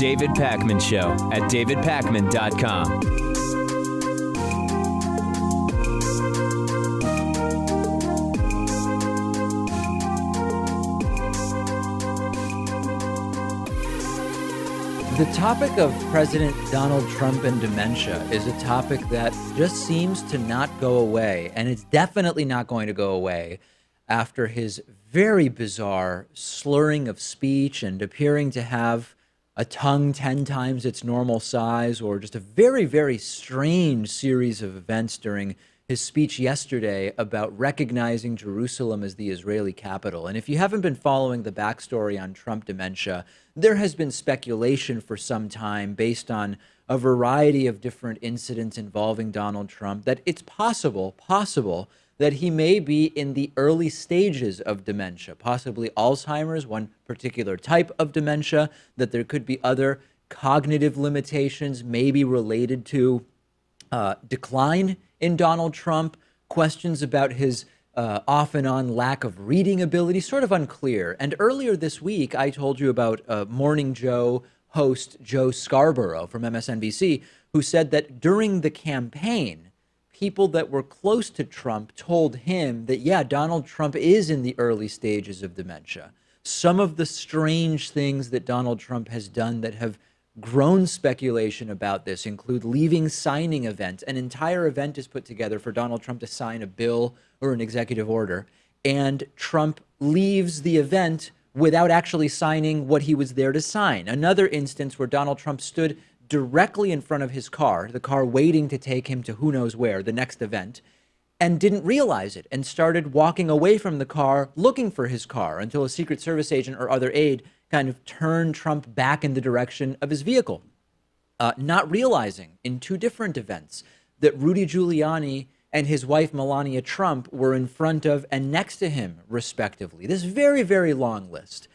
David Pakman Show at davidpakman.com. The topic of President Donald Trump and dementia is a topic that just seems to not go away, and it's definitely not going to go away after his very bizarre slurring of speech and appearing to have a tongue 10 times its normal size, or just a very, very strange series of events during his speech yesterday about recognizing Jerusalem as the Israeli capital. And if you haven't been following the backstory on Trump dementia, there has been speculation for some time based on a variety of different incidents involving Donald Trump that it's possible that he may be in the early stages of dementia, possibly Alzheimer's, one particular type of dementia, that there could be other cognitive limitations, maybe related to decline in Donald Trump, questions about his off and on lack of reading ability, sort of unclear. And earlier this week, I told you about Morning Joe host Joe Scarborough from MSNBC, who said that during the campaign, people that were close to Trump told him that, yeah, Donald Trump is in the early stages of dementia. Some of the strange things that Donald Trump has done that have grown speculation about this include leaving signing events. An entire event is put together for Donald Trump to sign a bill or an executive order, and Trump leaves the event without actually signing what he was there to sign. Another instance where Donald Trump stood directly in front of his car, the car waiting to take him to who knows where, the next event, and didn't realize it and started walking away from the car looking for his car until a Secret Service agent or other aide kind of turned Trump back in the direction of his vehicle, not realizing in two different events that Rudy Giuliani and his wife Melania Trump were in front of and next to him, respectively. This very, very long list.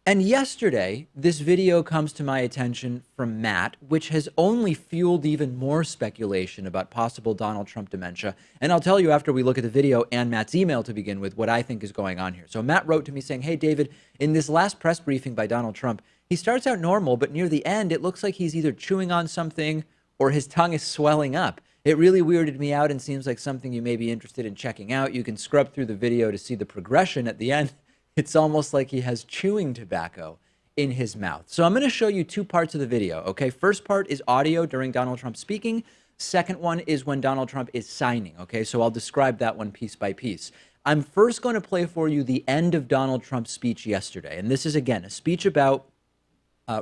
And yesterday, this video comes to my attention from Matt, which has only fueled even more speculation about possible Donald Trump dementia. And I'll tell you after we look at the video and Matt's email to begin with what I think is going on here. So Matt wrote to me saying, hey, David, in this last press briefing by Donald Trump, he starts out normal, but near the end, it looks like he's either chewing on something or his tongue is swelling up. It really weirded me out and seems like something you may be interested in checking out. You can scrub through the video to see the progression at the end. It's almost like he has chewing tobacco in his mouth. So I'm going to show you two parts of the video, okay? First part is audio during Donald Trump speaking. Second one is when Donald Trump is signing, okay? So I'll describe that one piece by piece. I'm first going to play for you the end of Donald Trump's speech yesterday. And this is, again, a speech about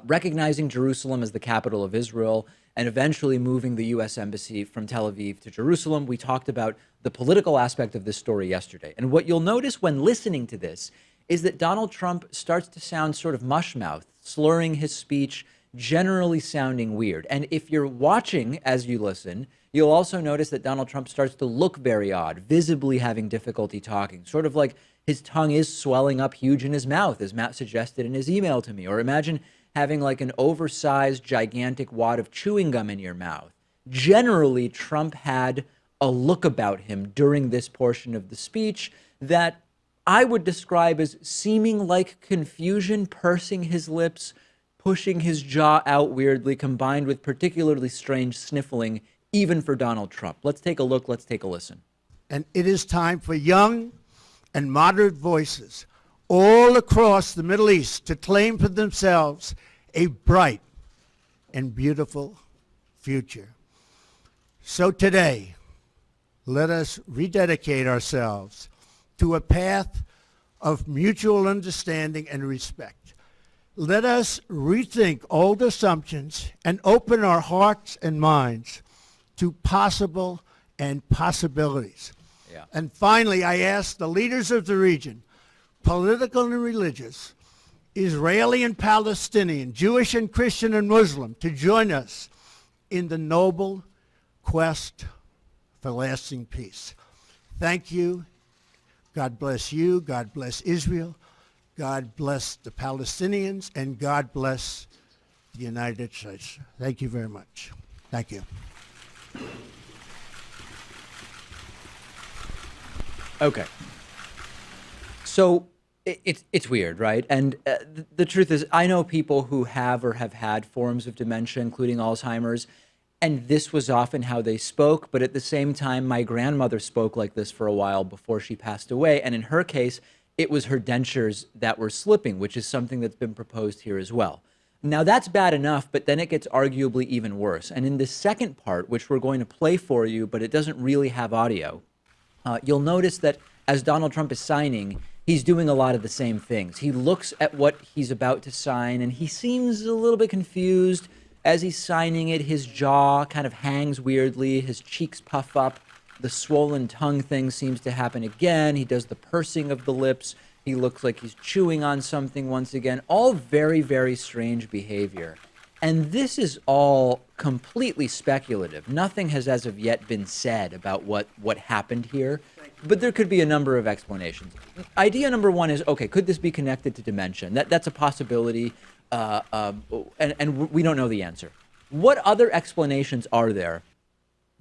recognizing Jerusalem as the capital of Israel and eventually moving the U.S. Embassy from Tel Aviv to Jerusalem. We talked about the political aspect of this story yesterday. And what you'll notice when listening to this is that Donald Trump starts to sound sort of mush-mouthed, slurring his speech, generally sounding weird. And if you're watching as you listen, you'll also notice that Donald Trump starts to look very odd, visibly having difficulty talking, sort of like his tongue is swelling up huge in his mouth, as Matt suggested in his email to me. Or imagine having like an oversized, gigantic wad of chewing gum in your mouth. Generally, Trump had a look about him during this portion of the speech that I would describe as seeming like confusion, pursing his lips, pushing his jaw out weirdly, combined with particularly strange sniffling, even for Donald Trump. Let's take a look. Let's take a listen. And it is time for young and moderate voices all across the Middle East to claim for themselves a bright and beautiful future. So today, let us rededicate ourselves to a path of mutual understanding and respect. Let us rethink old assumptions and open our hearts and minds to possible and possibilities. Yeah. And finally, I ask the leaders of the region, political and religious, Israeli and Palestinian, Jewish and Christian and Muslim, to join us in the noble quest for lasting peace. Thank you. God bless you. God bless Israel. God bless the Palestinians. And God bless the United States. Thank you very much. Thank you. Okay. So It's weird, right? And the truth is, I know people who have or have had forms of dementia, including Alzheimer's, and this was often how they spoke. But at the same time, my grandmother spoke like this for a while before she passed away. And in her case, it was her dentures that were slipping, which is something that's been proposed here as well. Now, that's bad enough, but then it gets arguably even worse. And in the second part, which we're going to play for you, but it doesn't really have audio, you'll notice that as Donald Trump is signing, he's doing a lot of the same things. He looks at what he's about to sign, and he seems a little bit confused. As he's signing it, his jaw kind of hangs weirdly, his cheeks puff up, the swollen tongue thing seems to happen again. He does the pursing of the lips. He looks like he's chewing on something once again. All very, very strange behavior. And this is all completely speculative. Nothing has as of yet been said about what happened here, but there could be a number of explanations. Idea number one is, okay, could this be connected to dementia? That's a possibility, and we don't know the answer. What other explanations are there?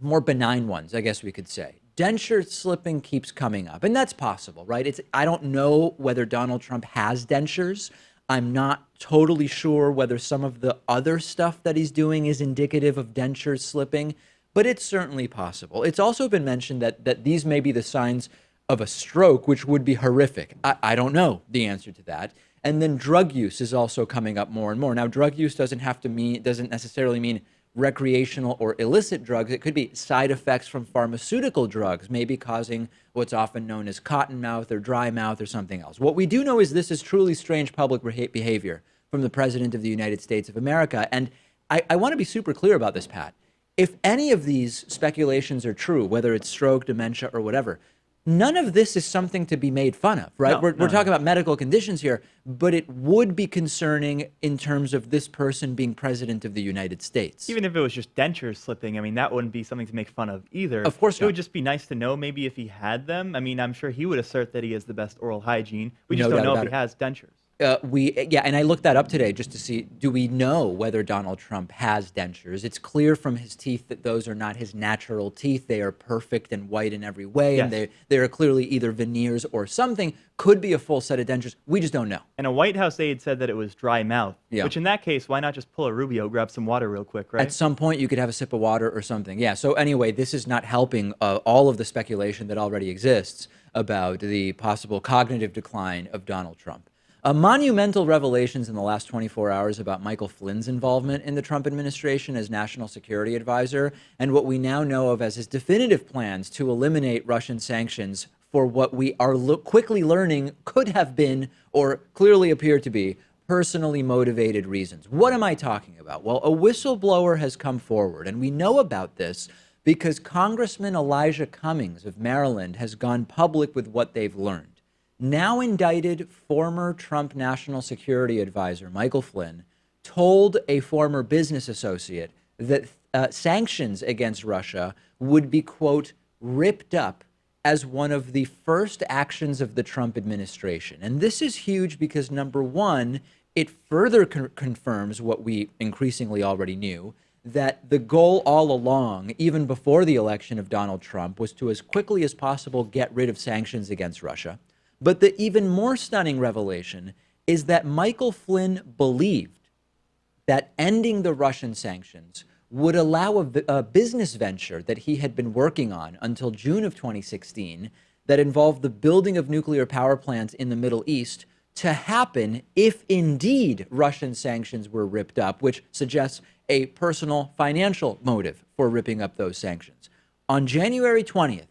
More benign ones, I guess we could say. Denture slipping keeps coming up, and that's possible, right? I don't know whether Donald Trump has dentures. I'm not totally sure whether some of the other stuff that he's doing is indicative of dentures slipping, but it's certainly possible. It's also been mentioned that these may be the signs of a stroke, which would be horrific. I don't know the answer to that. And then drug use is also coming up more and more. Now, drug use doesn't necessarily mean recreational or illicit drugs. It could be side effects from pharmaceutical drugs, maybe causing what's often known as cotton mouth or dry mouth or something else. What we do know is this is truly strange public behavior from the President of the United States of America. And I want to be super clear about this, Pat. If any of these speculations are true, whether it's stroke, dementia, or whatever, none of this is something to be made fun of, right? We're talking about medical conditions here, but it would be concerning in terms of this person being president of the United States. Even if it was just dentures slipping, I mean, that wouldn't be something to make fun of either. Of course not. It would just be nice to know maybe if he had them. I mean, I'm sure he would assert that he has the best oral hygiene. We just don't know if he has dentures. And I looked that up today just to see, do we know whether Donald Trump has dentures? It's clear from his teeth that those are not his natural teeth. They are perfect and white in every way, Yes. and they are clearly either veneers or something. Could be a full set of dentures. We just don't know. And a White House aide said that it was dry mouth, Yeah. which in that case, why not just pull a Rubio, grab some water real quick, right? At some point, you could have a sip of water or something. Yeah, so anyway, this is not helping all of the speculation that already exists about the possible cognitive decline of Donald Trump. Monumental revelations in the last 24 hours about Michael Flynn's involvement in the Trump administration as national security advisor, and what we now know of as his definitive plans to eliminate Russian sanctions for what we are quickly learning could have been, or clearly appear to be, personally motivated reasons. What am I talking about? Well, a whistleblower has come forward, and we know about this because Congressman Elijah Cummings of Maryland has gone public with what they've learned. Now indicted former Trump National Security Advisor Michael Flynn told a former business associate that sanctions against Russia would be, quote, ripped up as one of the first actions of the Trump administration. And this is huge because, number one, it further confirms what we increasingly already knew, that the goal all along, even before the election of Donald Trump, was to, as quickly as possible, get rid of sanctions against Russia. But the even more stunning revelation is that Michael Flynn believed that ending the Russian sanctions would allow a business venture that he had been working on until June of 2016 that involved the building of nuclear power plants in the Middle East to happen if indeed Russian sanctions were ripped up, which suggests a personal financial motive for ripping up those sanctions. On January 20th,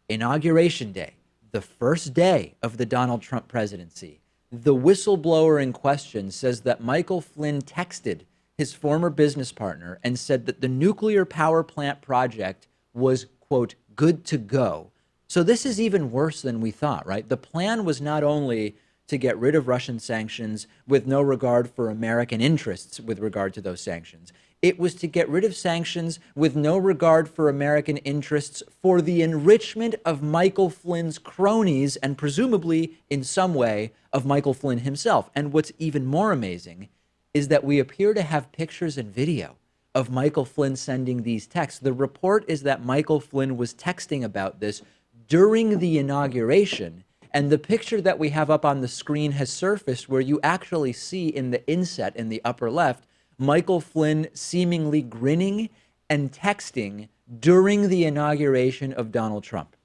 Inauguration Day, the first day of the Donald Trump presidency, the whistleblower in question says that Michael Flynn texted his former business partner and said that the nuclear power plant project was, quote, good to go. So this is even worse than we thought, right? The plan was not only to get rid of Russian sanctions with no regard for American interests with regard to those sanctions. It was to get rid of sanctions with no regard for American interests for the enrichment of Michael Flynn's cronies and presumably, in some way, of Michael Flynn himself. And what's even more amazing is that we appear to have pictures and video of Michael Flynn sending these texts. The report is that Michael Flynn was texting about this during the inauguration And the picture that we have up on the screen has surfaced where you actually see in the inset in the upper left, Michael Flynn seemingly grinning and texting during the inauguration of Donald Trump.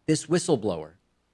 This whistleblower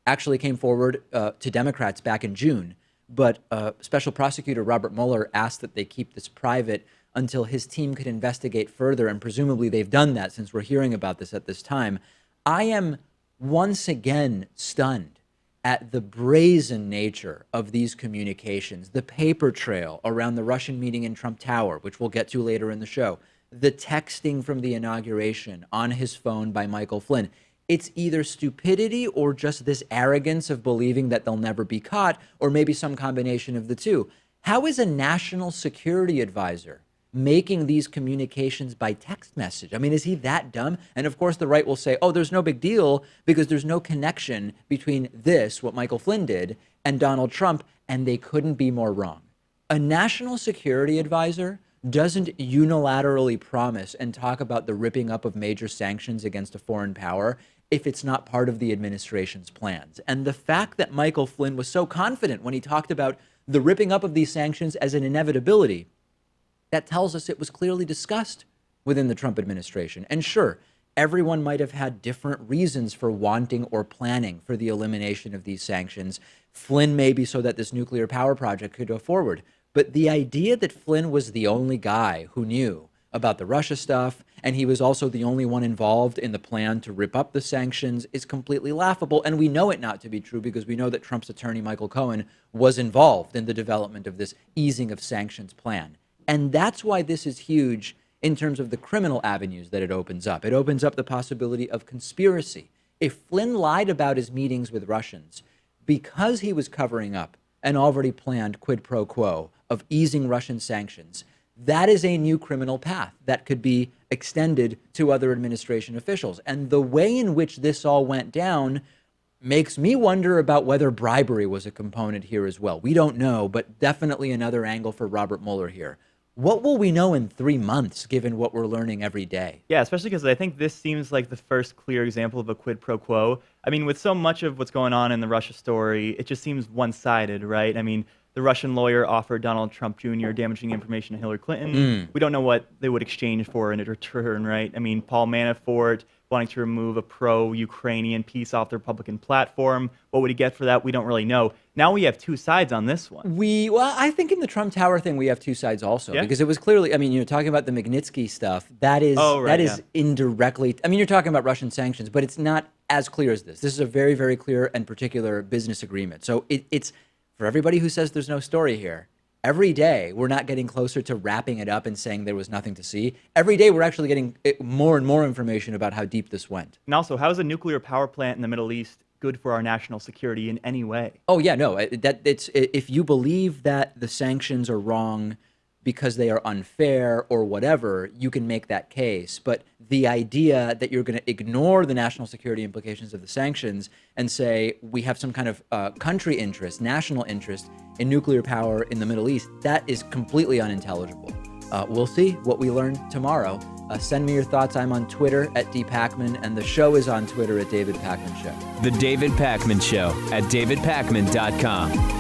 actually came forward to Democrats back in June, but Special Prosecutor Robert Mueller asked that they keep this private until his team could investigate further, and presumably they've done that since we're hearing about this at this time. I am once again stunned at the brazen nature of these communications, the paper trail around the Russian meeting in Trump Tower, which we'll get to later in the show, the texting from the inauguration on his phone by Michael Flynn. It's either stupidity or just this arrogance of believing that they'll never be caught, or maybe some combination of the two. How is a national security advisor making these communications by text message? I mean, is he that dumb? And of course, the right will say, oh, there's no big deal because there's no connection between this, what Michael Flynn did, and Donald Trump, and they couldn't be more wrong. A national security advisor doesn't unilaterally promise and talk about the ripping up of major sanctions against a foreign power if it's not part of the administration's plans. And the fact that Michael Flynn was so confident when he talked about the ripping up of these sanctions as an inevitability, that tells us it was clearly discussed within the Trump administration. And sure, everyone might have had different reasons for wanting or planning for the elimination of these sanctions. Flynn maybe so that this nuclear power project could go forward. But the idea that Flynn was the only guy who knew about the Russia stuff, and he was also the only one involved in the plan to rip up the sanctions, is completely laughable. And we know it not to be true because we know that Trump's attorney, Michael Cohen, was involved in the development of this easing of sanctions plan. And that's why this is huge in terms of the criminal avenues that it opens up. It opens up the possibility of conspiracy. If Flynn lied about his meetings with Russians because he was covering up an already planned quid pro quo of easing Russian sanctions, that is a new criminal path that could be extended to other administration officials. And the way in which this all went down makes me wonder about whether bribery was a component here as well. We don't know, but definitely another angle for Robert Mueller here. What will we know in 3 months, given what we're learning every day? Yeah, especially because I think this seems like the first clear example of a quid pro quo. I mean, with so much of what's going on in the Russia story, it just seems one-sided, right? I mean, the Russian lawyer offered Donald Trump Jr. damaging information to Hillary Clinton. We don't know what they would exchange for in return, right? I mean, Paul Manafort wanting to remove a pro-Ukrainian piece off the Republican platform. What would he get for that? We don't really know. Now we have two sides on this one. Well, I think in the Trump Tower thing, we have two sides also, because it was clearly, I mean, you're talking about the Magnitsky stuff. That is indirectly, I mean, you're talking about Russian sanctions, but it's not as clear as this. This is a very, very clear and particular business agreement. So it's, for everybody who says there's no story here, every day we're not getting closer to wrapping it up and saying there was nothing to see. Every day we're actually getting more and more information about how deep this went. And also, how is a nuclear power plant in the Middle East good for our national security in any way? Oh yeah, no, if you believe that the sanctions are wrong because they are unfair or whatever, you can make that case. But the idea that you're going to ignore the national security implications of the sanctions and say we have some kind of country interest, national interest in nuclear power in the Middle East, that is completely unintelligible. We'll see what we learn tomorrow. Send me your thoughts. I'm on Twitter @DPakman, and the show is on Twitter @David Pakman Show. The David Pakman Show at davidpakman.com.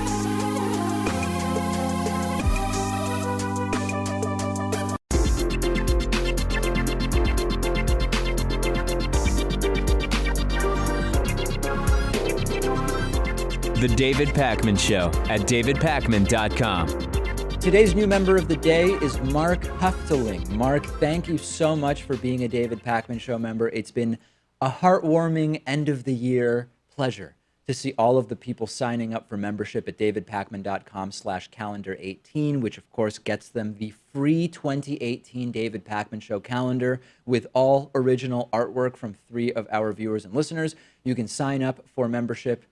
The David Pakman Show at davidpakman.com. Today's new member of the day is Mark Hufteling. Mark, thank you so much for being a David Pakman Show member. It's been a heartwarming end of the year pleasure to see all of the people signing up for membership at davidpakman.com/calendar18, which of course gets them the free 2018 David Pakman Show calendar with all original artwork from 3 of our viewers and listeners. You can sign up for membership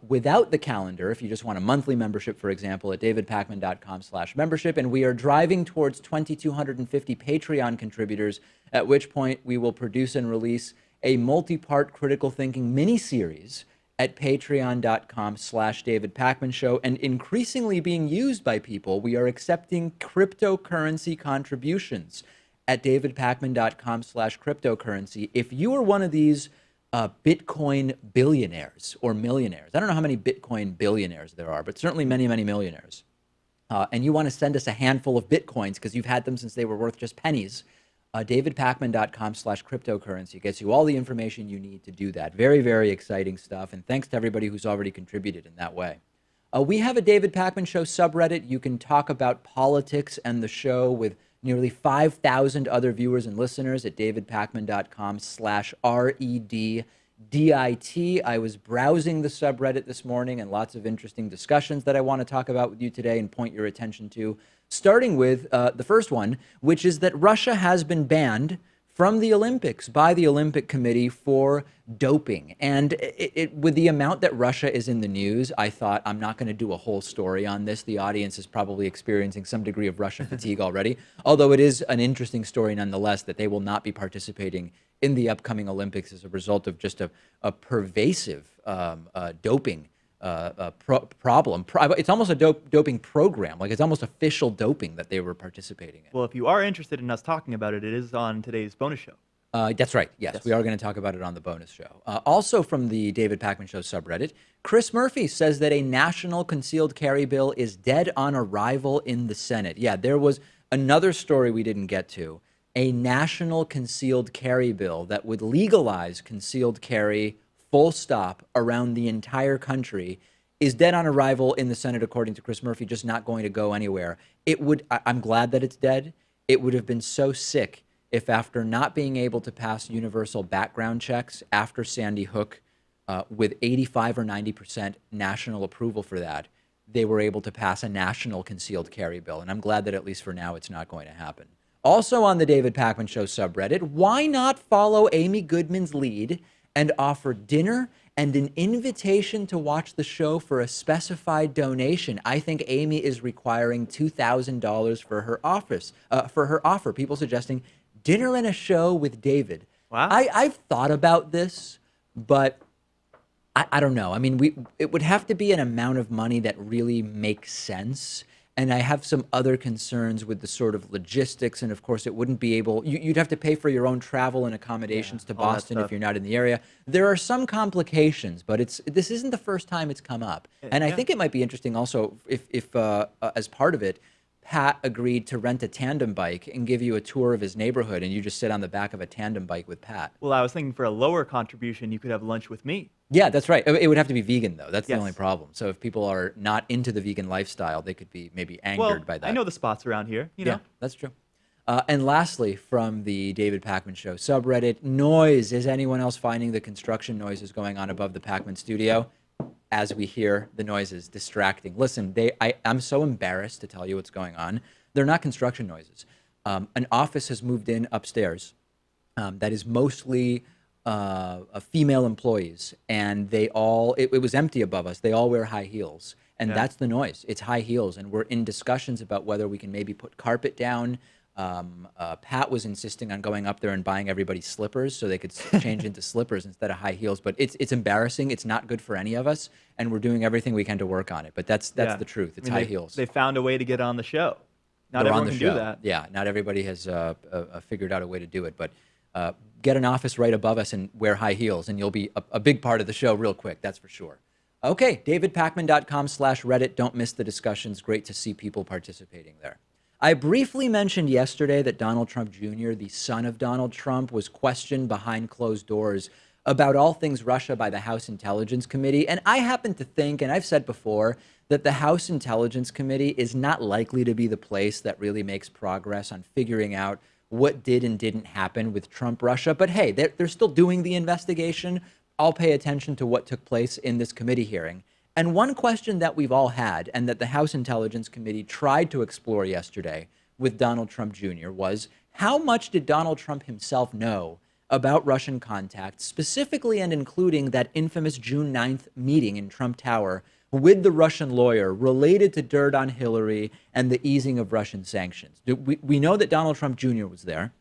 without the calendar, if you just want a monthly membership, for example, at davidpakman.com/membership. And we are driving towards 2,250 Patreon contributors, at which point we will produce and release a multi-part critical thinking mini-series at patreon.com/davidpakmanshow. And increasingly being used by people, we are accepting cryptocurrency contributions at davidpakman.com/cryptocurrency. If you are one of these Bitcoin billionaires or millionaires. I don't know how many Bitcoin billionaires there are, but certainly many, many millionaires. And you want to send us a handful of Bitcoins because you've had them since they were worth just pennies. DavidPakman.com/cryptocurrency gets you all the information you need to do that. Very, very exciting stuff. And thanks to everybody who's already contributed in that way. We have a David Pakman Show subreddit. You can talk about politics and the show with nearly 5,000 other viewers and listeners at davidpakman.com/REDDIT. I was browsing the subreddit this morning and lots of interesting discussions that I want to talk about with you today and point your attention to, starting with the first one, which is that Russia has been banned from the Olympics by the Olympic Committee for doping. And with the amount that Russia is in the news, I thought I'm not going to do a whole story on this. The audience is probably experiencing some degree of Russia fatigue already, although it is an interesting story nonetheless that they will not be participating in the upcoming Olympics as a result of just a pervasive doping problem. It's almost a doping program. Like, it's almost official doping that they were participating in. Well, if you are interested in us talking about it, it is on today's bonus show. That's right. Yes, we are going to talk about it on the bonus show. Also from the David Pakman Show subreddit, Chris Murphy says that a national concealed carry bill is dead on arrival in the Senate. Yeah, there was another story we didn't get to. A national concealed carry bill that would legalize concealed carry full stop around the entire country is dead on arrival in the Senate, according to Chris Murphy, just not going to go anywhere. I'm glad that it's dead. It would have been so sick if after not being able to pass universal background checks after Sandy Hook with 85 or 90% national approval for that, they were able to pass a national concealed carry bill. And I'm glad that at least for now it's not going to happen. Also on the David Pakman Show subreddit, why not follow Amy Goodman's lead and offer dinner and an invitation to watch the show for a specified donation? I think Amy is requiring $2,000 for her offer. People suggesting dinner and a show with David. Wow. I've thought about this, but I don't know. I mean, it would have to be an amount of money that really makes sense. And I have some other concerns with the sort of logistics. And of course, it wouldn't be able, you'd have to pay for your own travel and accommodations to Boston if you're not in the area. There are some complications, but this isn't the first time it's come up. And I think it might be interesting also if as part of it, Pat agreed to rent a tandem bike and give you a tour of his neighborhood, and you just sit on the back of a tandem bike with Pat. Well, I was thinking for a lower contribution, you could have lunch with me. Yeah, that's right. It would have to be vegan, though. That's the only problem. So if people are not into the vegan lifestyle, they could be maybe angered by that. I know the spots around here. You know? Yeah, that's true. And lastly, from the David Pakman Show subreddit, noise. Is anyone else finding the construction noises going on above the Pakman studio? As we hear the noises, distracting. Listen, I'm so embarrassed to tell you what's going on. They're not construction noises. An office has moved in upstairs that is mostly female employees, and it was empty above us. They all wear high heels, and that's the noise. It's high heels, and we're in discussions about whether we can maybe put carpet down. Pat was insisting on going up there and buying everybody slippers so they could change into slippers instead of high heels. But it's embarrassing. It's not good for any of us, and we're doing everything we can to work on it. But that's the truth. It's high heels. They found a way to get on the show. Not everyone can do that. Yeah, not everybody has figured out a way to do it. But get an office right above us and wear high heels, and you'll be a big part of the show real quick. That's for sure. Okay, davidpakman.com/Reddit. Don't miss the discussions. Great to see people participating there. I briefly mentioned yesterday that Donald Trump Jr., the son of Donald Trump, was questioned behind closed doors about all things Russia by the House Intelligence Committee. And I happen to think, and I've said before, that the House Intelligence Committee is not likely to be the place that really makes progress on figuring out what did and didn't happen with Trump Russia. But hey, they're still doing the investigation. I'll pay attention to what took place in this committee hearing. And one question that we've all had, and that the House Intelligence Committee tried to explore yesterday with Donald Trump Jr., was how much did Donald Trump himself know about Russian contacts, specifically and including that infamous June 9th meeting in Trump Tower with the Russian lawyer related to dirt on Hillary and the easing of Russian sanctions? We know that Donald Trump Jr. was there.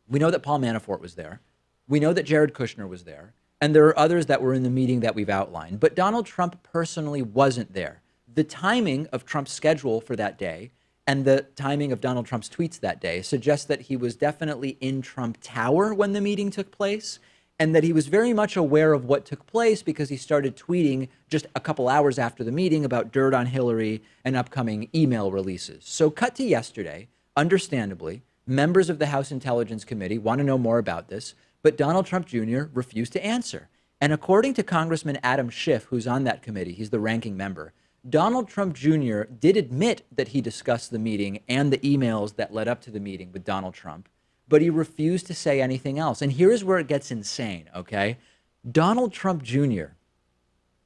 We know that Paul Manafort was there. We know that Jared Kushner was there. And there are others that were in the meeting that we've outlined. But Donald Trump personally wasn't there. The timing of Trump's schedule for that day and the timing of Donald Trump's tweets that day suggests that he was definitely in Trump Tower when the meeting took place. and that he was very much aware of what took place because he started tweeting just a couple hours after the meeting about dirt on Hillary and upcoming email releases. So cut to yesterday, understandably, members of the House Intelligence Committee want to know more about this, but Donald Trump Jr. refused to answer. And according to Congressman Adam Schiff, who's on that committee, he's the ranking member, Donald Trump Jr. did admit that he discussed the meeting and the emails that led up to the meeting with Donald Trump, but he refused to say anything else. And here is where it gets insane, okay? Donald Trump Jr.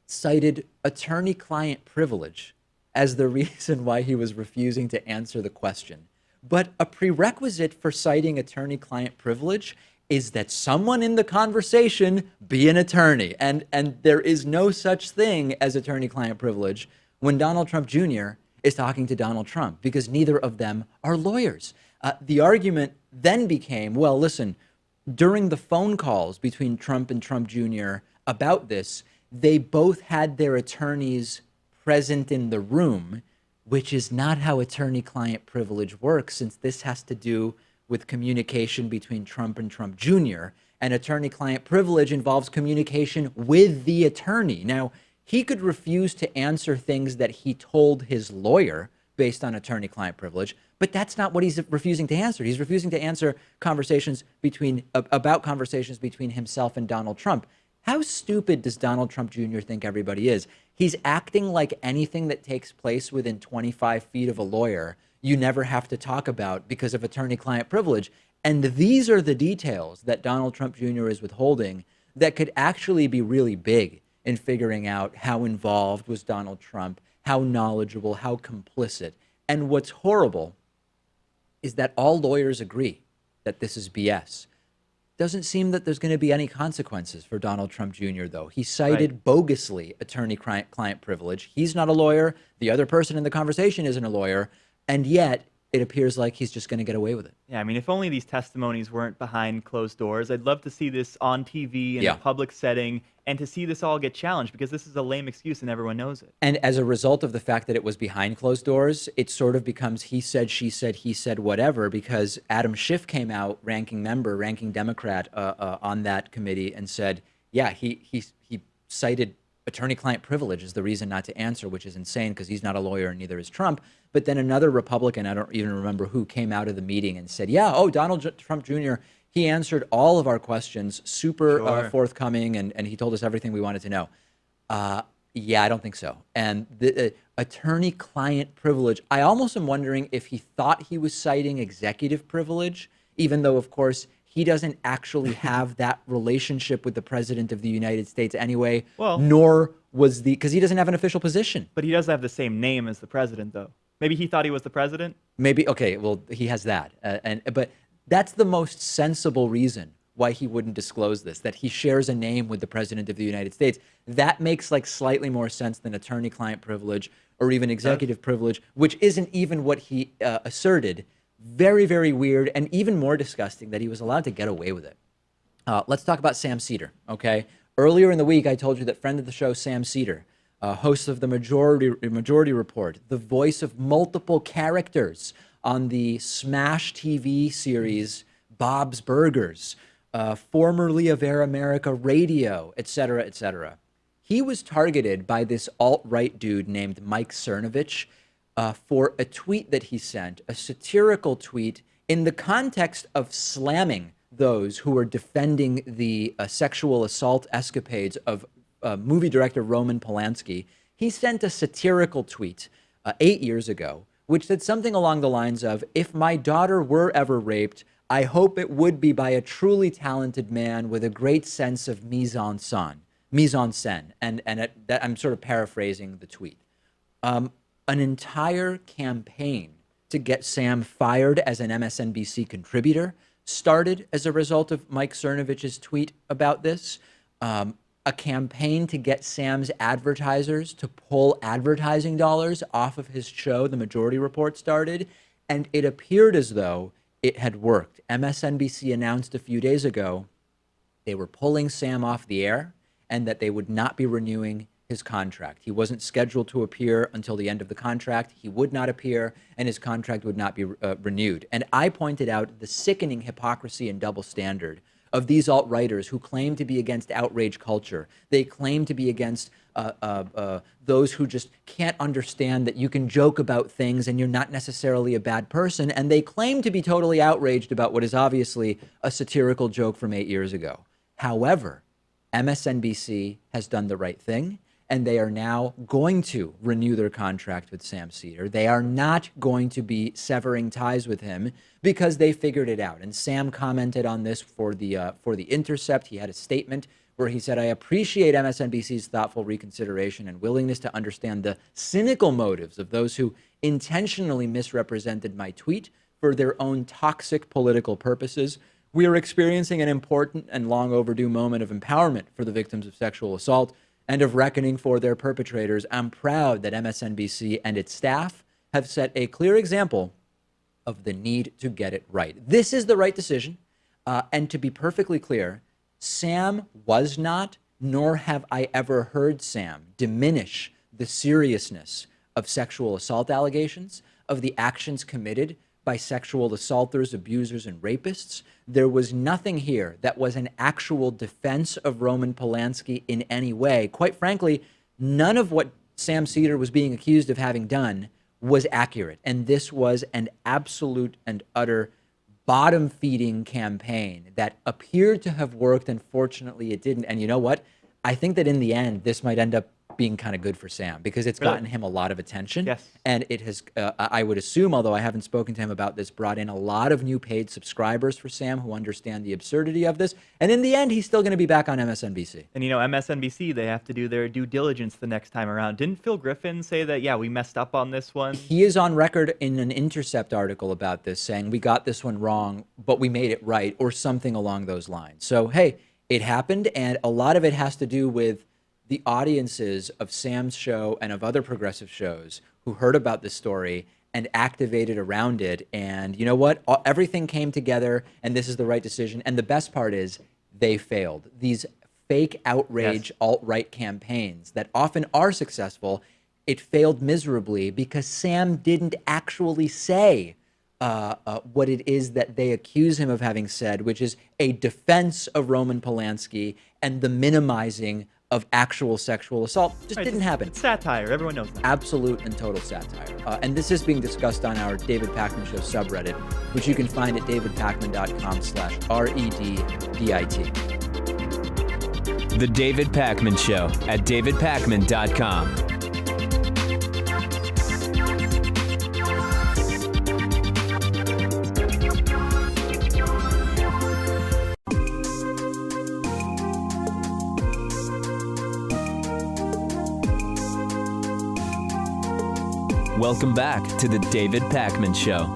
cited attorney-client privilege as the reason why he was refusing to answer the question. But a prerequisite for citing attorney-client privilege is that someone in the conversation be an attorney. And there is no such thing as attorney-client privilege when Donald Trump Jr. is talking to Donald Trump, because neither of them are lawyers. The argument then became, well, listen, during the phone calls between Trump and Trump Jr. about this, they both had their attorneys present in the room, which is not how attorney-client privilege works, since this has to do with communication between Trump and Trump Jr., and attorney-client privilege involves communication with the attorney. Now, he could refuse to answer things that he told his lawyer based on attorney-client privilege, but that's not what he's refusing to answer. He's refusing to answer conversations about conversations between himself and Donald Trump. How stupid does Donald Trump Jr. think everybody is? He's acting like anything that takes place within 25 feet of a lawyer you never have to talk about because of attorney-client privilege. And these are the details that Donald Trump Jr. is withholding that could actually be really big in figuring out how involved was Donald Trump, how knowledgeable, how complicit. And what's horrible is that all lawyers agree that this is BS. Doesn't seem that there's going to be any consequences for Donald Trump Jr., though. He cited bogusly attorney-client privilege. He's not a lawyer. The other person in the conversation isn't a lawyer. And yet, it appears like he's just going to get away with it. Yeah, I mean, if only these testimonies weren't behind closed doors. I'd love to see this on TV in a public setting and to see this all get challenged, because this is a lame excuse and everyone knows it. And as a result of the fact that it was behind closed doors, it sort of becomes he said, she said, he said, whatever, because Adam Schiff came out, ranking Democrat on that committee, and said, yeah, he cited attorney-client privilege as the reason not to answer, which is insane because he's not a lawyer and neither is Trump. But then another Republican, I don't even remember who, came out of the meeting and said, yeah, Donald Trump Jr., he answered all of our questions, super forthcoming, and he told us everything we wanted to know. Yeah, I don't think so. And the attorney-client privilege, I almost am wondering if he thought he was citing executive privilege, even though, of course, he doesn't actually have that relationship with the president of the United States anyway, nor was because he doesn't have an official position. But he does have the same name as the president, though. Maybe he thought he was the president? Maybe, okay, well, he has that. But that's the most sensible reason why he wouldn't disclose this, that he shares a name with the president of the United States. That makes like slightly more sense than attorney-client privilege or even executive privilege, which isn't even what he asserted. Very, very weird, and even more disgusting that he was allowed to get away with it. Let's talk about Sam Seder, okay? Earlier in the week, I told you that friend of the show, Sam Seder, host of the Majority Report, the voice of multiple characters on the Smash TV series Bob's Burgers, formerly of Air America Radio, et cetera, et cetera. He was targeted by this alt-right dude named Mike Cernovich for a tweet that he sent, a satirical tweet in the context of slamming those who were defending the sexual assault escapades of movie director Roman Polanski. He sent a satirical tweet 8 years ago, which said something along the lines of, if my daughter were ever raped, I hope it would be by a truly talented man with a great sense of mise en scène. And I'm sort of paraphrasing the tweet. An entire campaign to get Sam fired as an MSNBC contributor started as a result of Mike Cernovich's tweet about this. A campaign to get Sam's advertisers to pull advertising dollars off of his show, The Majority Report, started, and it appeared as though it had worked. MSNBC announced a few days ago they were pulling Sam off the air and that they would not be renewing his contract. He wasn't scheduled to appear until the end of the contract. He would not appear, and his contract would not be renewed. And I pointed out the sickening hypocrisy and double standard of these alt-righters who claim to be against outrage culture. They claim to be against those who just can't understand that you can joke about things and you're not necessarily a bad person. And they claim to be totally outraged about what is obviously a satirical joke from 8 years ago. However, MSNBC has done the right thing, and they are now going to renew their contract with Sam Seder. They are not going to be severing ties with him because they figured it out. And Sam commented on this for the Intercept. He had a statement where he said, "I appreciate MSNBC's thoughtful reconsideration and willingness to understand the cynical motives of those who intentionally misrepresented my tweet for their own toxic political purposes. We are experiencing an important and long overdue moment of empowerment for the victims of sexual assault and of reckoning for their perpetrators. I'm proud that MSNBC and its staff have set a clear example of the need to get it right." This is the right decision. And to be perfectly clear, Sam was not, nor have I ever heard Sam diminish the seriousness of sexual assault allegations, of the actions committed by sexual assaulters, abusers, and rapists. There was nothing here that was an actual defense of Roman Polanski in any way. Quite frankly, none of what Sam Seder was being accused of having done was accurate. And this was an absolute and utter bottom-feeding campaign that appeared to have worked. Unfortunately, it didn't. And you know what? I think that in the end, this might end up being kind of good for Sam because it's gotten him a lot of attention. Yes. And it has, I would assume, although I haven't spoken to him about this, brought in a lot of new paid subscribers for Sam who understand the absurdity of this. And in the end, he's still going to be back on MSNBC. And, you know, MSNBC, they have to do their due diligence the next time around. Didn't Phil Griffin say that, yeah, we messed up on this one? He is on record in an Intercept article about this saying, we got this one wrong, but we made it right, or something along those lines. So, hey, it happened, and a lot of it has to do with the audiences of Sam's show and of other progressive shows who heard about this story and activated around it. And you know what? Everything came together, and this is the right decision. And the best part is they failed. These fake outrage alt-right campaigns that often are successful, it failed miserably because Sam didn't actually say what it is that they accuse him of having said, which is a defense of Roman Polanski and the minimizing of actual sexual assault. Just didn't happen. It's satire. Everyone knows that. Absolute and total satire. And this is being discussed on our David Pakman Show subreddit, which you can find at davidpakman.com/REDDIT. The David Pakman Show at davidpakman.com. Welcome back to the David Pakman Show.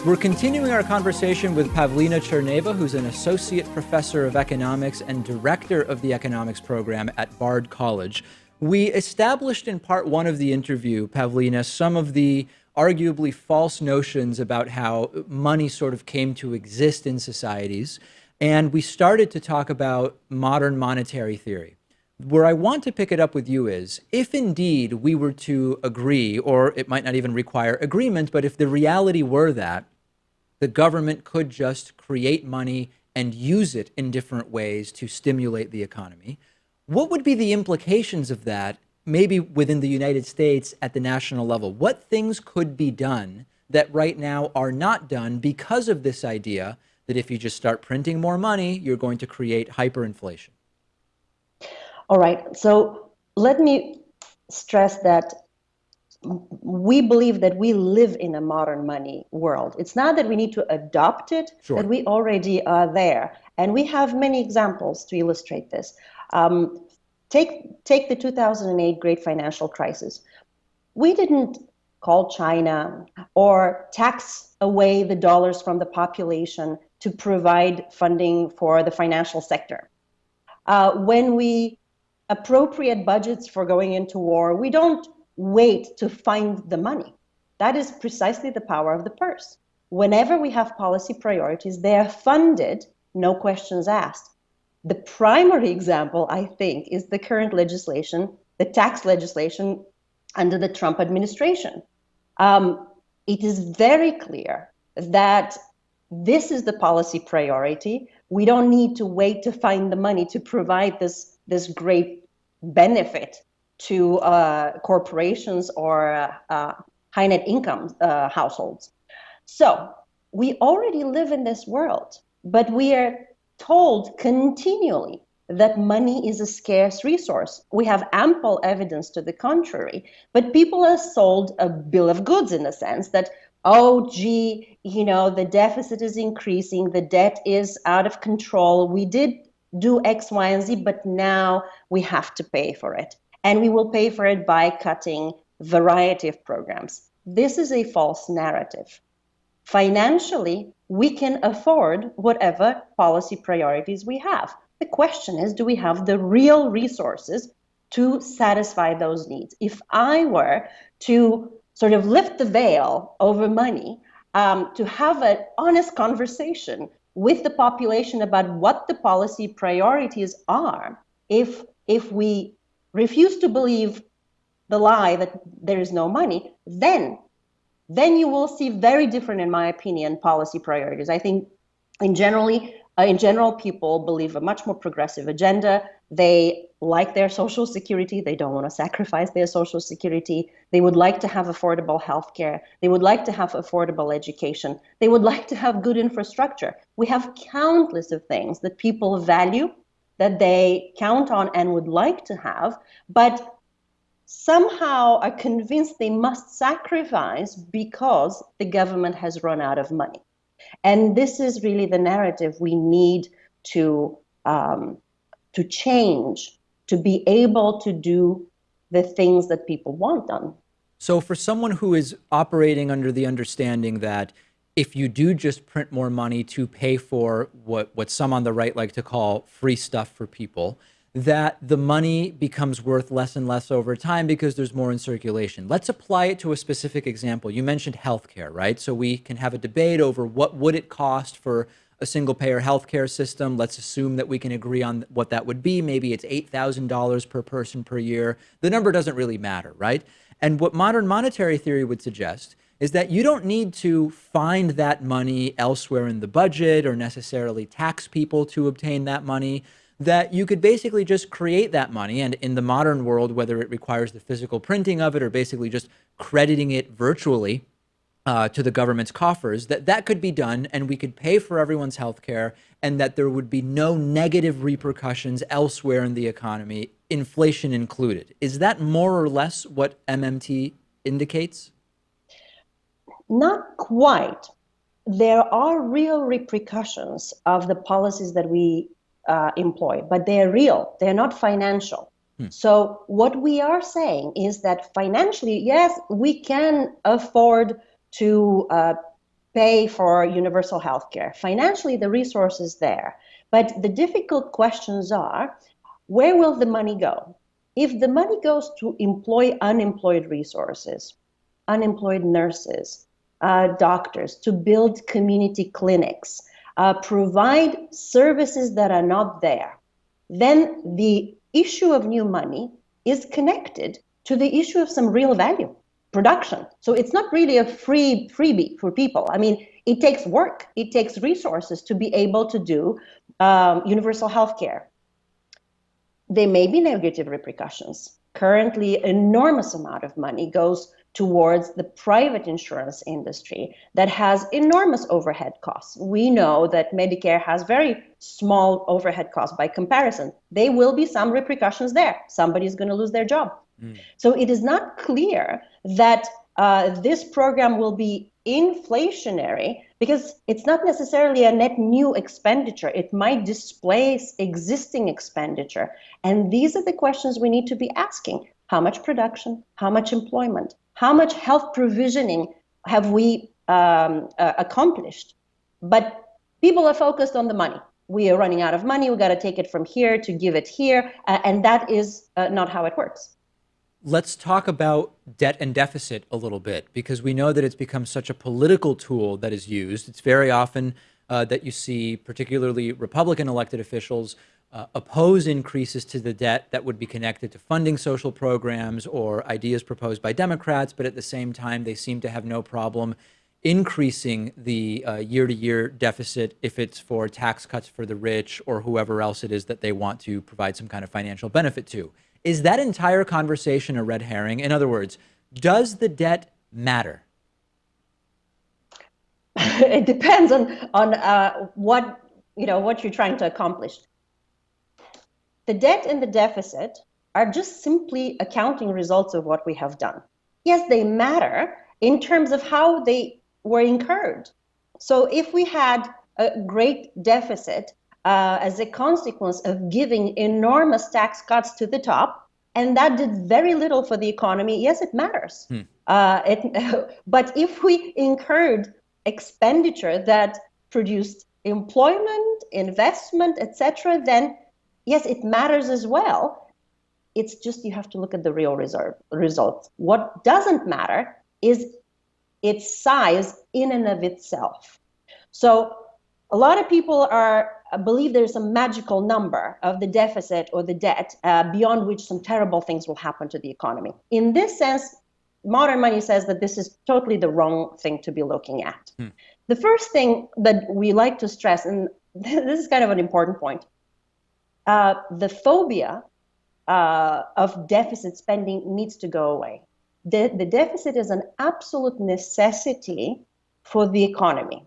We're continuing our conversation with Pavlina Tcherneva, who's an associate professor of economics and director of the economics program at Bard College. We established in part one of the interview, Pavlina, some of the arguably false notions about how money sort of came to exist in societies. And we started to talk about modern monetary theory. Where I want to pick it up with you is, if indeed we were to agree, or it might not even require agreement, but if the reality were that the government could just create money and use it in different ways to stimulate the economy, what would be the implications of that, maybe within the United States at the national level? What things could be done that right now are not done because of this idea that if you just start printing more money, you're going to create hyperinflation? All right, so let me stress that we believe that we live in a modern money world. It's not that we need to adopt it, Sure. that we already are there. And we have many examples to illustrate this. Take the 2008 great financial crisis. We didn't call China or tax away the dollars from the population to provide funding for the financial sector. When we appropriate budgets for going into war, we don't wait to find the money. That is precisely the power of the purse. Whenever we have policy priorities, they are funded, no questions asked. The primary example, I think, is the current legislation, the tax legislation under the Trump administration. It is very clear that this is the policy priority. We don't need to wait to find the money to provide this great benefit to corporations or high net income households. So we already live in this world, but we are told continually that money is a scarce resource. We have ample evidence to the contrary, but people are sold a bill of goods in the sense that, oh, gee, the deficit is increasing, the debt is out of control. We did do X, Y, and Z, but now we have to pay for it. And we will pay for it by cutting a variety of programs. This is a false narrative. Financially, we can afford whatever policy priorities we have. The question is, do we have the real resources to satisfy those needs? If I were to sort of lift the veil over money, to have an honest conversation with the population about what the policy priorities are, if we refuse to believe the lie that there is no money, then you will see very different, in my opinion, policy priorities. I think in general, people believe a much more progressive agenda. They like their social security. They don't want to sacrifice their social security. They would like to have affordable healthcare. They would like to have affordable education. They would like to have good infrastructure. We have countless of things that people value, that they count on and would like to have, but somehow are convinced they must sacrifice because the government has run out of money. And this is really the narrative we need to change, to be able to do the things that people want done. So for someone who is operating under the understanding that if you do just print more money to pay for what some on the right like to call free stuff for people, that the money becomes worth less and less over time because there's more in circulation. Let's apply it to a specific example. You mentioned healthcare, right? So we can have a debate over what would it cost for a single-payer healthcare system. Let's assume that we can agree on what that would be. Maybe it's $8,000 per person per year. The number doesn't really matter, right? And what modern monetary theory would suggest is that you don't need to find that money elsewhere in the budget or necessarily tax people to obtain that money, that you could basically just create that money. And in the modern world, whether it requires the physical printing of it or basically just crediting it virtually to the government's coffers, that could be done and we could pay for everyone's health care and that there would be no negative repercussions elsewhere in the economy, inflation included. Is that more or less what MMT indicates? Not quite. There are real repercussions of the policies that we employ, but they're real. They're not financial. So what we are saying is that financially, yes, we can afford to pay for universal health care. Financially, the resource is there. But the difficult questions are, where will the money go? If the money goes to employ unemployed resources, unemployed nurses, doctors, to build community clinics, provide services that are not there, then the issue of new money is connected to the issue of some real value, production. So it's not really a freebie for people. I mean, it takes work, it takes resources to be able to do universal health care. There may be negative repercussions. Currently, enormous amount of money goes towards the private insurance industry that has enormous overhead costs. We know that Medicare has very small overhead costs by comparison. There will be some repercussions there. Somebody's going to lose their job. So it is not clear that this program will be inflationary because it's not necessarily a net new expenditure. It might displace existing expenditure. And these are the questions we need to be asking. How much production? How much employment? How much health provisioning have we accomplished? But people are focused on the money. We are running out of money. We got to take it from here to give it here. And that is not how it works. Let's talk about debt and deficit a little bit, because we know that it's become such a political tool that is used. It's very often that you see particularly Republican elected officials oppose increases to the debt that would be connected to funding social programs or ideas proposed by Democrats, but at the same time, they seem to have no problem increasing the year-to-year deficit if it's for tax cuts for the rich or whoever else it is that they want to provide some kind of financial benefit to. Is that entire conversation a red herring? In other words, does the debt matter? It depends on what you're trying to accomplish. The debt and the deficit are just simply accounting results of what we have done. Yes, they matter in terms of how they were incurred. So if we had a great deficit as a consequence of giving enormous tax cuts to the top, and that did very little for the economy, yes, it matters. But if we incurred expenditure that produced employment, investment, etc., then yes, it matters as well. It's just you have to look at the real results. What doesn't matter is its size in and of itself. So a lot of people believe there's a magical number of the deficit or the debt beyond which some terrible things will happen to the economy. In this sense, modern money says that this is totally the wrong thing to be looking at. The first thing that we like to stress, and this is kind of an important point, the phobia of deficit spending needs to go away. The deficit is an absolute necessity for the economy.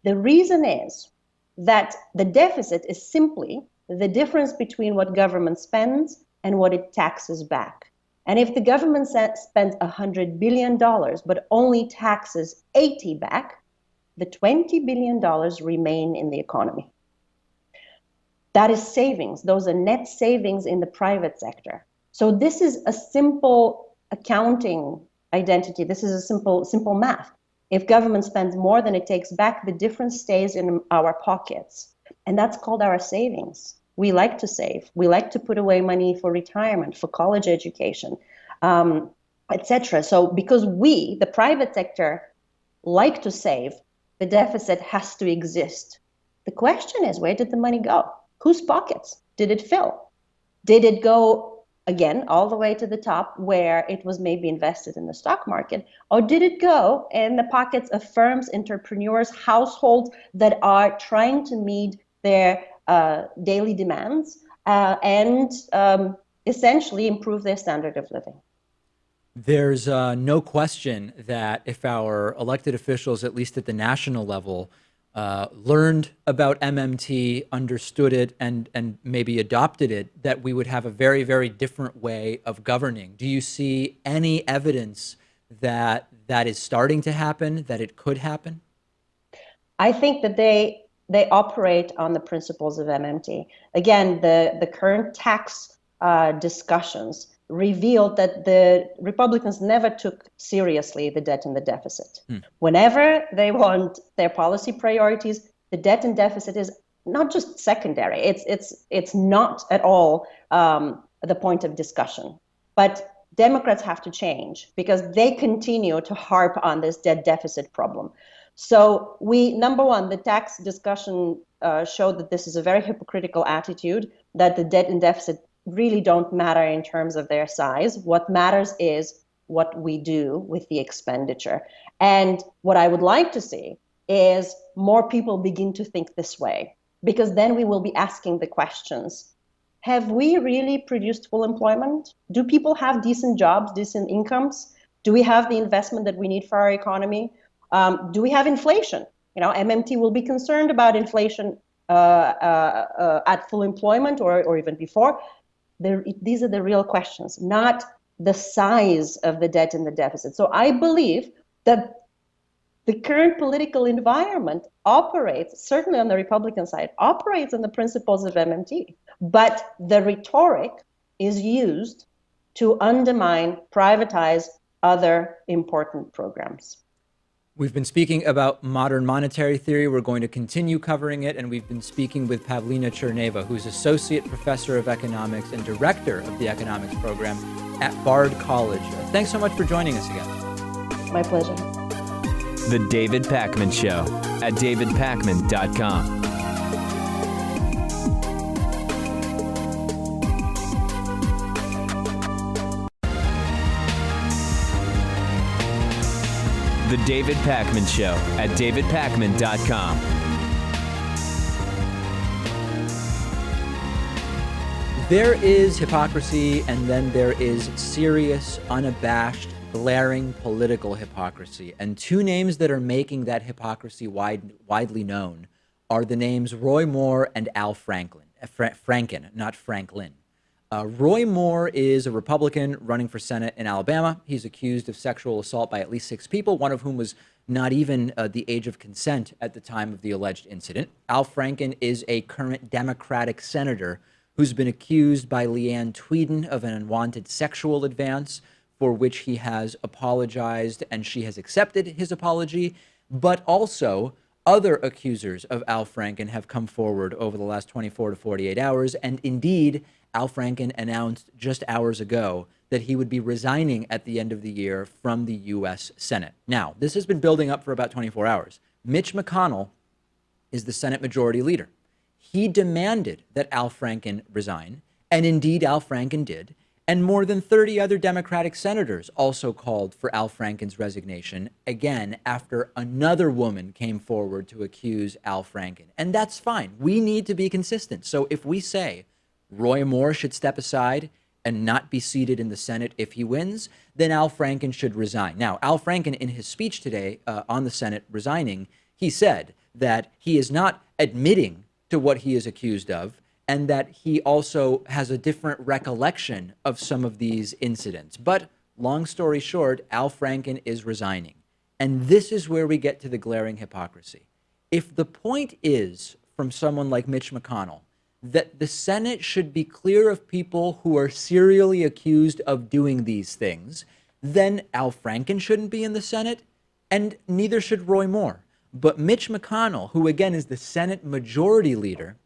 The reason is that the deficit is simply the difference between what government spends and what it taxes back. And if the government spends $100 billion but only taxes 80 back, the $20 billion remain in the economy. That is savings. Those are net savings in the private sector. So this is a simple accounting identity. This is a simple math. If government spends more than it takes back, the difference stays in our pockets. And that's called our savings. We like to save. We like to put away money for retirement, for college education, etc. So because we, the private sector, like to save, the deficit has to exist. The question is, where did the money go? Whose pockets did it fill? Did it go, again, all the way to the top where it was maybe invested in the stock market? Or did it go in the pockets of firms, entrepreneurs, households that are trying to meet their daily demands and essentially improve their standard of living? There's no question that if our elected officials, at least at the national level, learned about MMT, understood it, and maybe adopted it, that we would have a very, very different way of governing. Do you see any evidence that that is starting to happen, that it could happen? I think that they operate on the principles of MMT. Again, the current tax discussions revealed that the Republicans never took seriously the debt and the deficit. Whenever they want their policy priorities, the debt and deficit is not just secondary. It's not at all the point of discussion. But Democrats have to change because they continue to harp on this debt deficit problem. So number one, the tax discussion showed that this is a very hypocritical attitude, that the debt and deficit really don't matter in terms of their size. What matters is what we do with the expenditure. And what I would like to see is more people begin to think this way, because then we will be asking the questions. Have we really produced full employment? Do people have decent jobs, decent incomes? Do we have the investment that we need for our economy? Do we have inflation? MMT will be concerned about inflation at full employment or even before. These are the real questions, not the size of the debt and the deficit. So I believe that the current political environment operates, certainly on the Republican side, operates on the principles of MMT. But the rhetoric is used to undermine, privatize other important programs. We've been speaking about modern monetary theory. We're going to continue covering it, and we've been speaking with Pavlina Tcherneva, who's Associate Professor of Economics and Director of the Economics Program at Bard College. Thanks so much for joining us again. My pleasure. The David Pakman Show at davidpakman.com. The David Pakman Show at davidpakman.com. There is hypocrisy, and then there is serious, unabashed, glaring political hypocrisy. And two names that are making that hypocrisy widely known are the names Roy Moore and Al Franken, not Franklin. Roy Moore is a Republican running for Senate in Alabama. He's accused of sexual assault by at least 6 people, one of whom was not even the age of consent at the time of the alleged incident. Al Franken is a current Democratic senator who's been accused by Leanne Tweeden of an unwanted sexual advance, for which he has apologized, and she has accepted his apology. But also, other accusers of Al Franken have come forward over the last 24 to 48 hours, and indeed, Al Franken announced just hours ago that he would be resigning at the end of the year from the U.S. Senate. Now, this has been building up for about 24 hours. Mitch McConnell is the Senate Majority Leader. He demanded that Al Franken resign, and indeed Al Franken did, and more than 30 other Democratic senators also called for Al Franken's resignation, again, after another woman came forward to accuse Al Franken. And that's fine. We need to be consistent. So if we say Roy Moore should step aside and not be seated in the Senate if he wins, then Al Franken should resign. Now, Al Franken, in his speech today on the Senate resigning, he said that he is not admitting to what he is accused of, and that he also has a different recollection of some of these incidents. But long story short, Al Franken is resigning. And this is where we get to the glaring hypocrisy. If the point is, from someone like Mitch McConnell, that the Senate should be clear of people who are serially accused of doing these things, then Al Franken shouldn't be in the Senate, and neither should Roy Moore. But Mitch McConnell, who again is the Senate Majority Leader,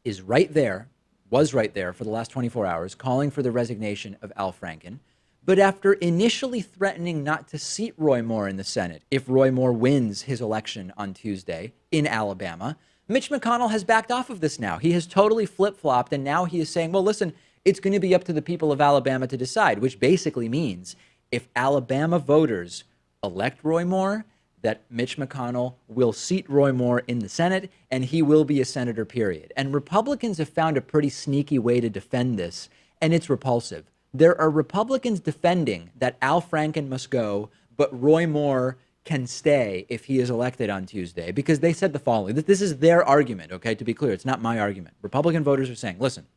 is right there, was right there for the last 24 hours, calling for the resignation of Al Franken. But after initially threatening not to seat Roy Moore in the Senate if Roy Moore wins his election on Tuesday in Alabama, Mitch McConnell has backed off of this now. He has totally flip-flopped, and now he is saying, well, listen, it's going to be up to the people of Alabama to decide, which basically means if Alabama voters elect Roy Moore, that Mitch McConnell will seat Roy Moore in the Senate, and he will be a senator, period. And Republicans have found a pretty sneaky way to defend this, and it's repulsive. There are Republicans defending that Al Franken must go, but Roy Moore can stay if he is elected on Tuesday, because they said the following. This is their argument, okay? To be clear, it's not my argument. Republican voters are saying, listen,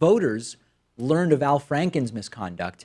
voters learned of Al Franken's misconduct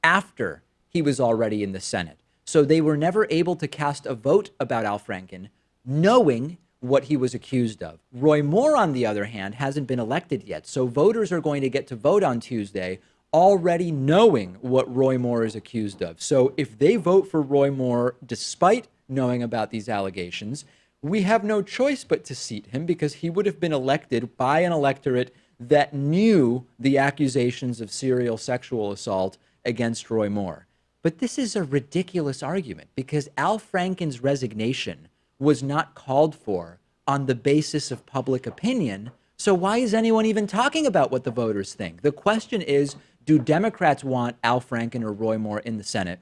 after he was already in the Senate. So they were never able to cast a vote about Al Franken, knowing what he was accused of. Roy Moore, on the other hand, hasn't been elected yet. So voters are going to get to vote on Tuesday already knowing what Roy Moore is accused of. So if they vote for Roy Moore, despite knowing about these allegations, we have no choice but to seat him, because he would have been elected by an electorate that knew the accusations of serial sexual assault against Roy Moore. But this is a ridiculous argument, because Al Franken's resignation was not called for on the basis of public opinion. So why is anyone even talking about what the voters think? The question is, do Democrats want Al Franken or Roy Moore in the Senate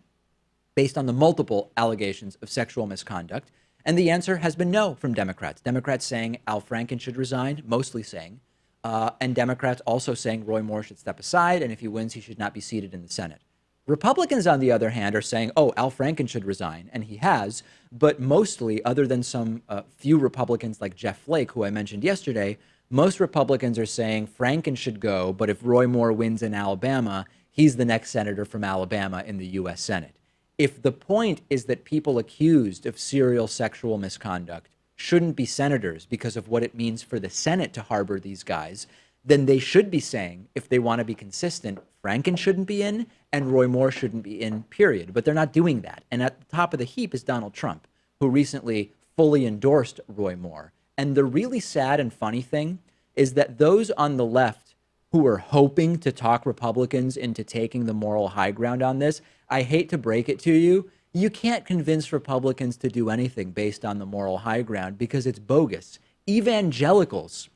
based on the multiple allegations of sexual misconduct? And the answer has been no from Democrats. Democrats saying Al Franken should resign, mostly saying, and Democrats also saying Roy Moore should step aside, and if he wins, he should not be seated in the Senate. Republicans, on the other hand, are saying, oh, Al Franken should resign, and he has, but mostly, other than some few Republicans like Jeff Flake, who I mentioned yesterday, most Republicans are saying Franken should go, but if Roy Moore wins in Alabama, he's the next senator from Alabama in the U.S. Senate. If the point is that people accused of serial sexual misconduct shouldn't be senators because of what it means for the Senate to harbor these guys, then they should be saying, if they want to be consistent, Franken shouldn't be in and Roy Moore shouldn't be in, period. But they're not doing that. And at the top of the heap is Donald Trump, who recently fully endorsed Roy Moore. And the really sad and funny thing is that those on the left who are hoping to talk Republicans into taking the moral high ground on this, I hate to break it to you, you can't convince Republicans to do anything based on the moral high ground because it's bogus. Evangelicals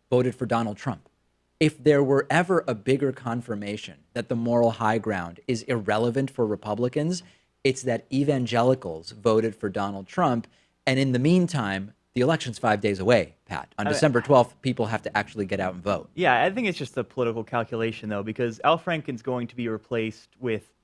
voted for Donald Trump. If there were ever a bigger confirmation that the moral high ground is irrelevant for Republicans, It's that evangelicals voted for Donald Trump. And in the meantime, the election's 5 days away, Pat. On December 12th, people have to actually get out and vote. Yeah, I think it's just a political calculation, though, because Al Franken's going to be replaced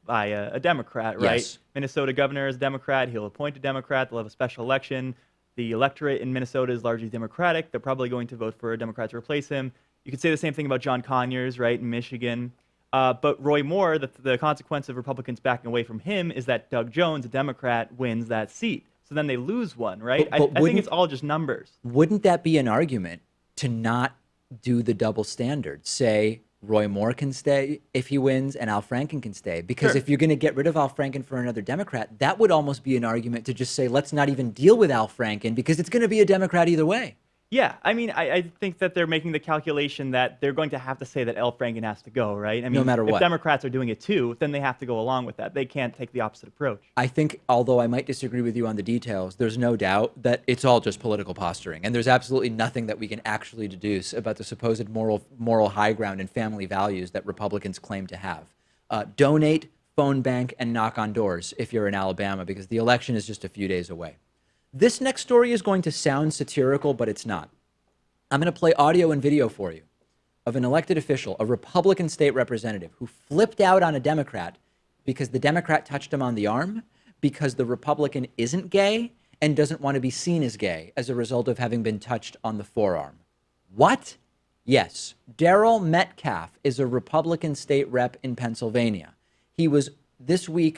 by a Democrat, right? Yes. Minnesota governor is a Democrat. He'll appoint a Democrat. They'll have a special election. The electorate in Minnesota is largely Democratic. They're probably going to vote for a Democrat to replace him. You could say the same thing about John Conyers, right, in Michigan. But Roy Moore, the consequence of Republicans backing away from him is that Doug Jones, a Democrat, wins that seat. So then they lose one, right? But I think it's all just numbers. Wouldn't that be an argument to not do the double standard? Say Roy Moore can stay if he wins and Al Franken can stay. Because if you're going to get rid of Al Franken for another Democrat, that would almost be an argument to just say, let's not even deal with Al Franken because it's going to be a Democrat either way. Yeah, I mean, I think that they're making the calculation that they're going to have to say that Al Franken has to go, right? I mean, no matter what. If Democrats are doing it too, then they have to go along with that. They can't take the opposite approach. I think, although I might disagree with you on the details, there's no doubt that it's all just political posturing. And there's absolutely nothing that we can actually deduce about the supposed moral high ground and family values that Republicans claim to have. Donate, phone bank, and knock on doors if you're in Alabama, because the election is just a few days away. This next story is going to sound satirical, but it's not. I'm going to play audio and video for you of an elected official, a Republican state representative, who flipped out on a Democrat because the Democrat touched him on the arm, because the Republican isn't gay and doesn't want to be seen as gay as a result of having been touched on the forearm. What? Yes, Darrell Metcalf is a Republican state rep in Pennsylvania. He was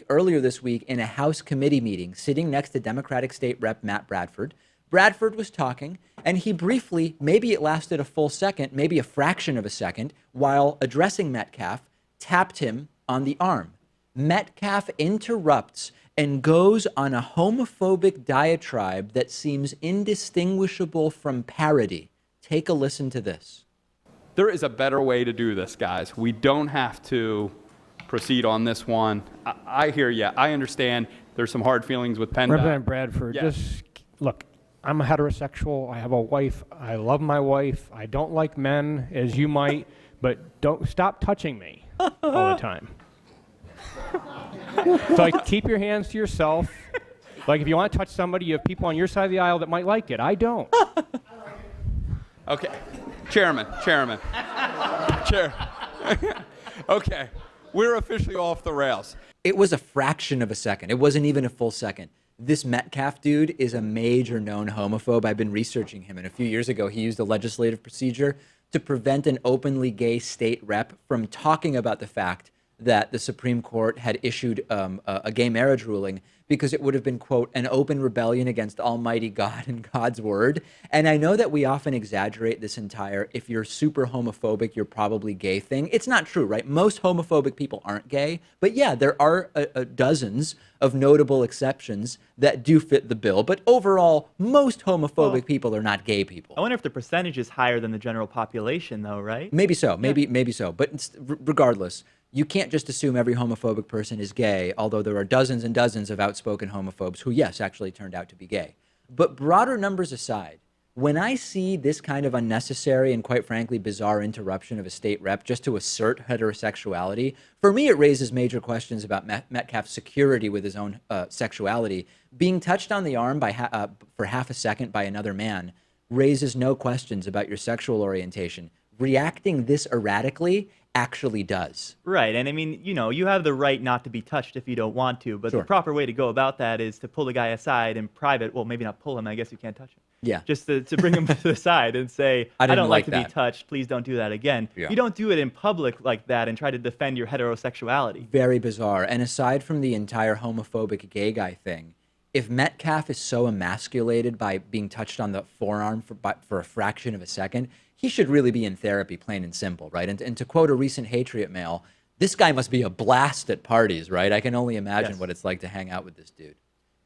earlier this week, in a House committee meeting, sitting next to Democratic State Rep Matt Bradford. Bradford was talking, and he briefly, maybe it lasted a full second, maybe a fraction of a second, while addressing Metcalf, tapped him on the arm. Metcalf interrupts and goes on a homophobic diatribe that seems indistinguishable from parody. Take a listen to this. There is a better way to do this, guys. We don't have to proceed on this one. I hear you. I understand there's some hard feelings with PennDOT. Representative Bradford, Yes. just look, I'm a heterosexual. I have a wife. I love my wife. I don't like men, as you might, but don't stop touching me all the time. So like, keep your hands to yourself. Like, if you want to touch somebody, you have people on your side of the aisle that might like it. I don't. Okay. Chairman. Chair. Okay. We're officially off the rails. It was a fraction of a second. It wasn't even a full second. This Metcalf dude is a major known homophobe. I've been researching him, and a few years ago, he used a legislative procedure to prevent an openly gay state rep from talking about the fact that the Supreme Court had issued a gay marriage ruling because it would have been, quote, an open rebellion against Almighty God and God's word. And I know that we often exaggerate this entire, if you're super homophobic, you're probably gay thing. It's not true, right? Most homophobic people aren't gay. But yeah, there are dozens of notable exceptions that do fit the bill. But overall, most homophobic people are not gay people. I wonder if the percentage is higher than the general population, though, right? Maybe so. Maybe so. But regardless, you can't just assume every homophobic person is gay, although there are dozens and dozens of outspoken homophobes who, yes, actually turned out to be gay. But broader numbers aside, when I see this kind of unnecessary and, quite frankly, bizarre interruption of a state rep just to assert heterosexuality, for me it raises major questions about Metcalf's security with his own sexuality. Being touched on the arm for half a second by another man raises no questions about your sexual orientation. Reacting this erratically actually does. Right, and I mean, you have the right not to be touched if you don't want to, but Sure. the proper way to go about that is to pull the guy aside in private. Well, maybe not pull him, I guess you can't touch him. Yeah. Just to bring him to the side and say, I I didn't don't like to like be that. touched, please don't do that again. Yeah. You don't do it in public like that and try to defend your heterosexuality. Very bizarre. And aside from the entire homophobic gay guy thing, if Metcalf is so emasculated by being touched on the forearm for a fraction of a second, he should really be in therapy, plain and simple, right? And to quote a recent Hatriot mail, this guy must be a blast at parties, right? I can only imagine Yes. what it's like to hang out with this dude.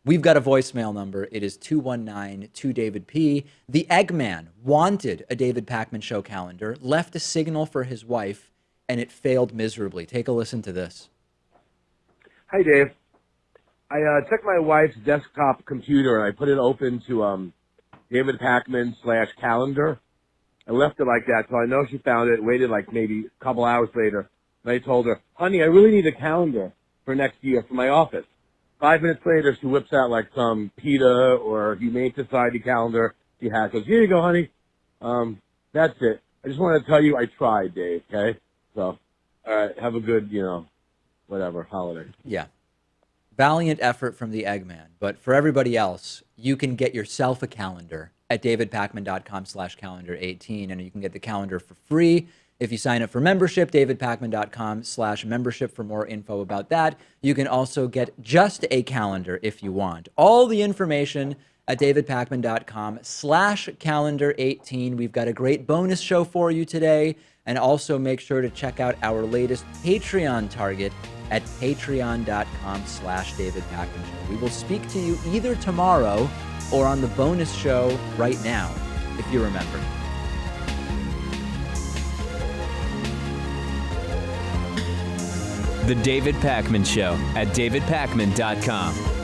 We've got a voicemail number. It is 219-2DavidP. The Eggman wanted a David Pakman Show calendar, left a signal for his wife, and it failed miserably. Take a listen to this. Hi, Dave. I took my wife's desktop computer and I put it open to David Pakman/calendar. I left it like that, so I know she found it. Waited like maybe a couple hours later, and I told her, "Honey, I really need a calendar for next year for my office." 5 minutes later, she whips out like some PETA or Humane Society calendar she has. Goes, here you go, honey. That's it. I just want to tell you I tried, Dave, okay? So, all right, have a good, whatever, holiday. Yeah. Valiant effort from the Eggman. But for everybody else, you can get yourself a calendar at davidpakman.com/calendar18, and you can get the calendar for free if you sign up for membership, davidpakman.com/membership for more info about that. You can also get just a calendar if you want. All the information at davidpakman.com/calendar18. We've got a great bonus show for you today. And also make sure to check out our latest Patreon target at patreon.com/David Pakman Show. We will speak to you either tomorrow or on the bonus show right now, if you remember. The David Pakman Show at davidpakman.com.